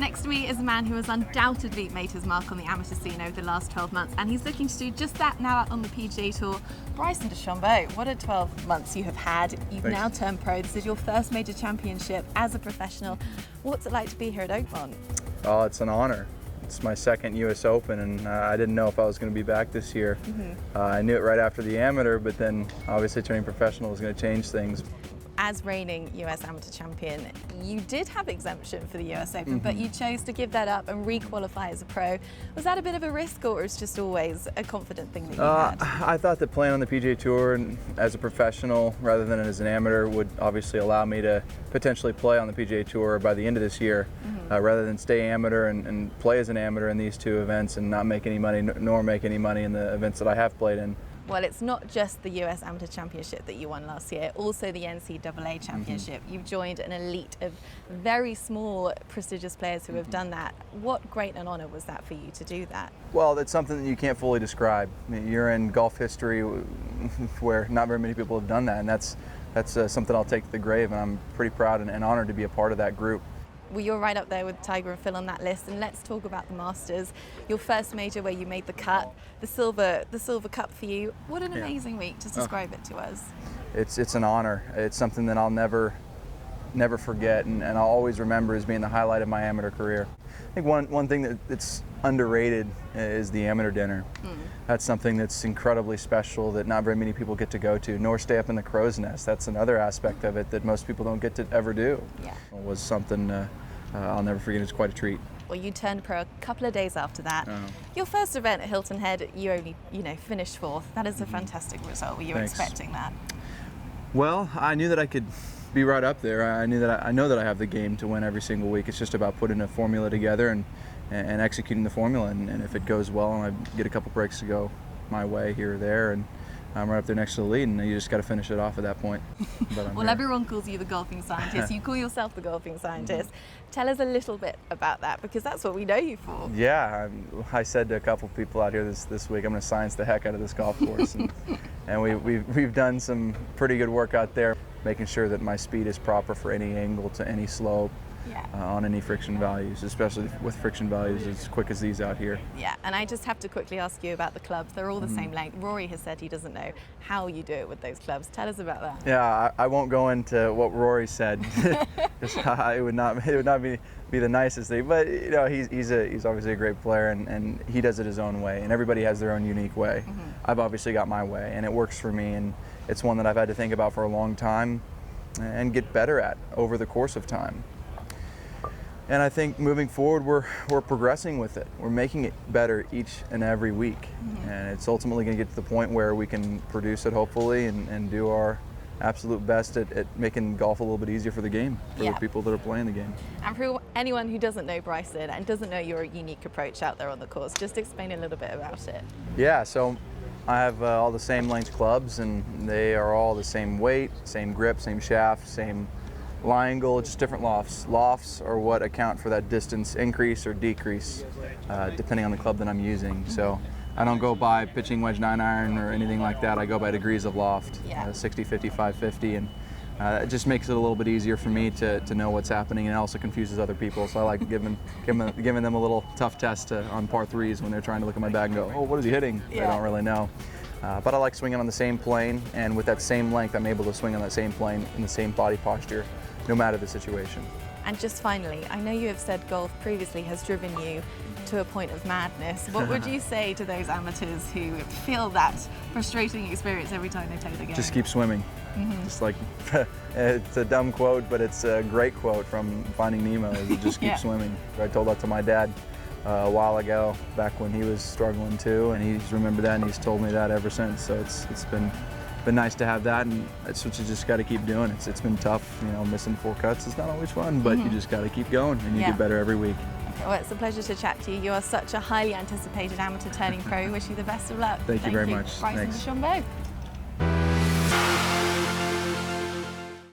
Next to me is a man who has undoubtedly made his mark on the amateur scene over the last 12 months, and he's looking to do just that now out on the PGA Tour. Bryson Dechambeau, what a 12 months you have had. You've Thanks. now turned pro. This is your first major championship as a professional. What's it like to be here at Oakmont? Oh, it's an honor. It's my second US Open, and I didn't know if I was going to be back this year. I knew it right after the amateur, but then obviously turning professional was going to change things. As reigning US amateur champion, you did have exemption for the US Open, but you chose to give that up and re-qualify as a pro. Was that a bit of a risk, or was it just always a confident thing that you had? I thought that playing on the PGA Tour and as a professional rather than as an amateur would obviously allow me to potentially play on the PGA Tour by the end of this year, rather than stay amateur and play as an amateur in these two events and not make any money, nor make any money in the events that I have played in. Well, it's not just the US Amateur Championship that you won last year, also the NCAA Championship. You've joined an elite of very small, prestigious players who have done that. What great an honor was that for you to do that? Well, that's something that you can't fully describe. I mean, you're in golf history where not very many people have done that, and that's something I'll take to the grave, and I'm pretty proud and honored to be a part of that group. Well, you're right up there with Tiger and Phil on that list, and let's talk about the Masters. Your first major where you made the cut, the silver cup for you. What an amazing week. Just describe it to us. It's an honor. It's something that I'll never forget, and I'll always remember as being the highlight of my amateur career. I think one thing that's underrated is the amateur dinner. That's something that's incredibly special that not very many people get to go to, nor stay up in the crow's nest. That's another aspect of it that most people don't get to ever do. Yeah. It was something I'll never forget. It's quite a treat. Well, you turned pro a couple of days after that. Your first event at Hilton Head, you only, finished fourth. That is a fantastic result. Were you expecting that? Well, I knew that I could be right up there. I know that I have the game to win every single week. It's just about putting a formula together and executing the formula. And if it goes well and I get a couple breaks to go my way here or there, and I'm right up there next to the lead, and you just got to finish it off at that point. But well, everyone calls you the golfing scientist. You call yourself the golfing scientist. Tell us a little bit about that, because that's what we know you for. Yeah, I said to a couple people out here this week, I'm going to science the heck out of this golf course, and we've done some pretty good work out there, making sure that my speed is proper for any angle to any slope. On any friction values, especially with friction values as quick as these out here. Yeah, and I just have to quickly ask you about the clubs. They're all the same length. Rory has said he doesn't know how you do it with those clubs. Tell us about that. Yeah, I won't go into what Rory said. It would not be the nicest thing. But he's obviously a great player, and he does it his own way. And everybody has their own unique way. I've obviously got my way, and it works for me. And it's one that I've had to think about for a long time and get better at over the course of time. And I think moving forward, we're progressing with it. We're making it better each and every week. And it's ultimately going to get to the point where we can produce it, hopefully, and do our absolute best at making golf a little bit easier for the game, for the people that are playing the game. And for anyone who doesn't know Bryson and doesn't know your unique approach out there on the course, just explain a little bit about it. Yeah, so I have all the same length clubs, and they are all the same weight, same grip, same shaft, same lie angle, just different lofts. Lofts are what account for that distance increase or decrease, depending on the club that I'm using. So I don't go by pitching wedge 9-iron or anything like that. I go by degrees of loft, 60, 55, 50, and it just makes it a little bit easier for me to know what's happening, and it also confuses other people. So I like giving them a little tough test on par threes when they're trying to look at my bag and go, oh, what is he hitting? They don't really know. But I like swinging on the same plane, and with that same length, I'm able to swing on that same plane in the same body posture, no matter the situation. And just finally, I know you have said golf previously has driven you to a point of madness. What would you say to those amateurs who feel that frustrating experience every time they toe the game? Just keep swimming. Just like, it's a dumb quote, but it's a great quote from Finding Nemo, is just keep swimming. I told that to my dad a while ago, back when he was struggling too, and he's remembered that, and he's told me that ever since. So it's been nice to have that, and it's what you just got to keep doing. It's been tough, missing 4 cuts. It's not always fun, but you just got to keep going, and you get better every week. Well, it's a pleasure to chat to you. You are such a highly anticipated amateur turning pro. Wish you the best of luck. Thank you very much. Bryson Dechambeau.